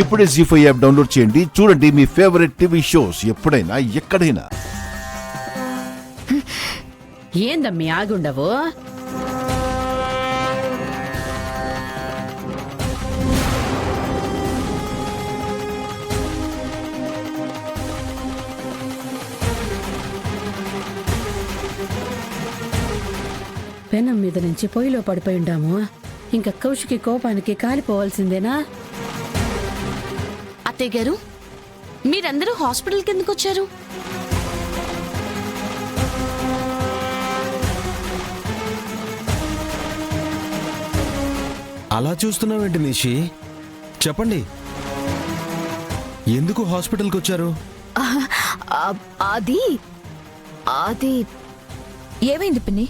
ఇప్పుడే జీ5 app download చేయండి. చూడండి మీ ఫేవరెట్ టీవీ షోస్ ఎప్పుడైనా ఎక్కడైనా. ఏందమ్మీ ఆగుండవు? పెనం మీద నుంచి పొయ్యిలో పడిపోయి ఉండాము. ఇంకా కౌశికి కోపానికి కాలిపోవాల్సిందేనా? అత్తయ్య గారు, మీరందరూ హాస్పిటల్కి ఎందుకు వచ్చారు? అలా చూస్తున్నావేంటి నిషి? చెప్పండి, ఎందుకు హాస్పిటల్కి వచ్చారు? అది అది ఏమైంది పిన్ని?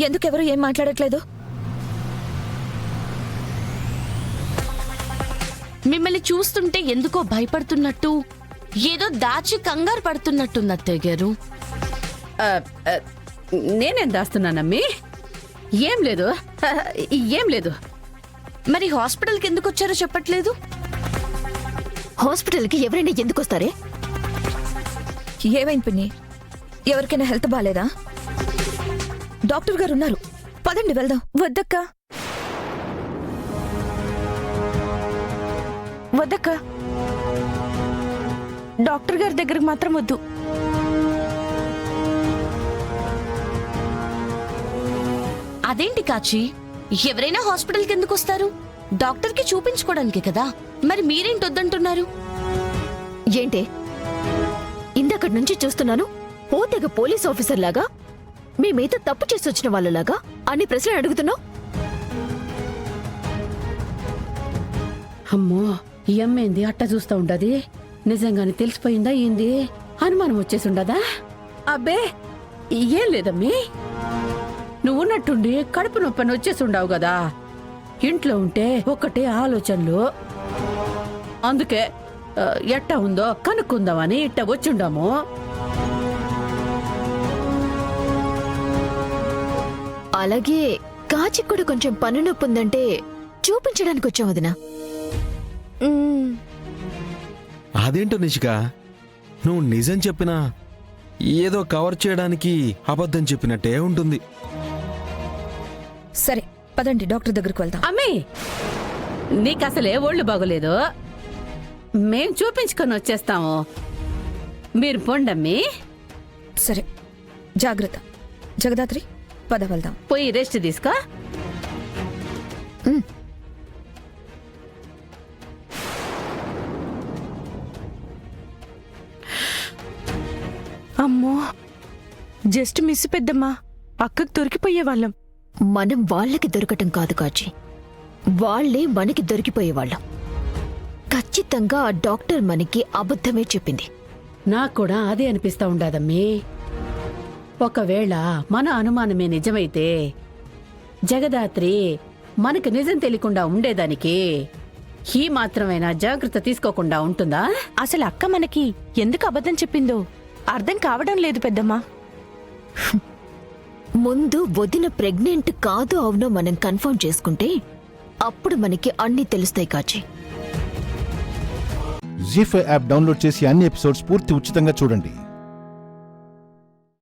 ఎందుకెవరు ఏం మాట్లాడట్లేదు? మిమ్మల్ని చూస్తుంటే ఎందుకో భయపడుతున్నట్టు, ఏదో దాచి కంగారు పడుతున్నట్టుంది అత్తయ్య గారు. నేనేం దాస్తున్నానమ్మీ? ఏం లేదు, ఏం లేదు. మరి హాస్పిటల్కి ఎందుకు వచ్చారో చెప్పట్లేదు? హాస్పిటల్కి ఎవరైనా ఎందుకు వస్తారే? ఏమైంది పిన్ని? ఎవరికైనా హెల్త్ బాలేదా? డాక్టర్ గారు ఉన్నారు, పదండి వెళ్దాం. వద్దక్క వద్దక్క, డాక్టర్ గారి దగ్గరకు మాత్రం వద్దు. అదేంటి కాచి, ఎవరైనా హాస్పిటల్కి ఎందుకు వస్తారు? డాక్టర్కి చూపించుకోవడానికి కదా. మరి మీరేంటి వద్దంటున్నారు? ఏంటే, ఇందక్కడి నుంచి చూస్తున్నాను ఓ తెగ పోలీస్ ఆఫీసర్ లాగా, మీ మీద తప్పు చేసి వచ్చిన వాళ్ళలాగా అన్ని ప్రశ్నలు అడుగుతున్నావు. అమ్మో, ఈ అమ్మేంది అట్ట చూస్తా ఉండది? నిజంగానే తెలిసిపోయిందా ఏంది? అనుమానం వచ్చేసి ఉండదా? అబ్బే ఏం లేదమ్మీ, నువ్వు ఉన్నట్టుండి కడుపు నొప్పని వచ్చేసి ఉండవు కదా. ఇంట్లో ఉంటే ఒక్కటే ఆలోచనలు. అందుకే ఎట్ట ఉందో కనుక్కుందామని ఇట్ట వచ్చిండాము. అలాగే కాచి కూడా కొంచెం పన్ను నొప్పి ఉందంటే చూపించడానికి వచ్చాం వదినా. అదేంటో నిషిక, నువ్వు నిజం చెప్పినా ఏదో కవర్ చేయడానికి అబద్ధం చెప్పినట్టే ఉంటుంది. సరే పదండి, డాక్టర్ దగ్గరకు వెళ్దాం. అమ్మీ, నీకు అసలే ఒళ్ళు బాగోలేదు, మేం చూపించుకొని వచ్చేస్తాము. మీరు పొండమ్మీ. సరే జాగ్రత్త. జగదాత్రి పద వెళ్దాం. పోయి రెస్ట్ తీసుకో. అమ్మో, జస్ట్ మిస్ పెద్దమ్మా, అక్కకు దొరికిపోయేవాళ్ళం. మనం వాళ్ళకి దొరకటం కాదు కాచి, వాళ్లే మనకి దొరికిపోయేవాళ్ళం. ఖచ్చితంగా ఆ డాక్టర్ మనకి అబద్ధమే చెప్పింది. నాకు కూడా అదే అనిపిస్తా ఉండదమ్మీ. ఒకవేళ మన అనుమానమే నిజమైతే జగదాత్రి మనకు నిజం తెలియకుండా ఉండేదానికి ఈ మాత్రమైనా జాగ్రత్త తీసుకోకుండా ఉంటుందా? అసలు అక్క మనకి ఎందుకు అబద్ధం చెప్పిందో అర్థం కావడం లేదు పెద్దమ్మా. ముందు వదిన ప్రెగ్నెంట్ కాదు అవునో మనం కన్ఫర్మ్ చేసుకుంటే అప్పుడు మనకి అన్నీ తెలుస్తాయి కాచి. జీ5 యాప్ డౌన్లోడ్ చేసి అన్ని ఎపిసోడ్స్ పూర్తి ఉచితంగా చూడండి.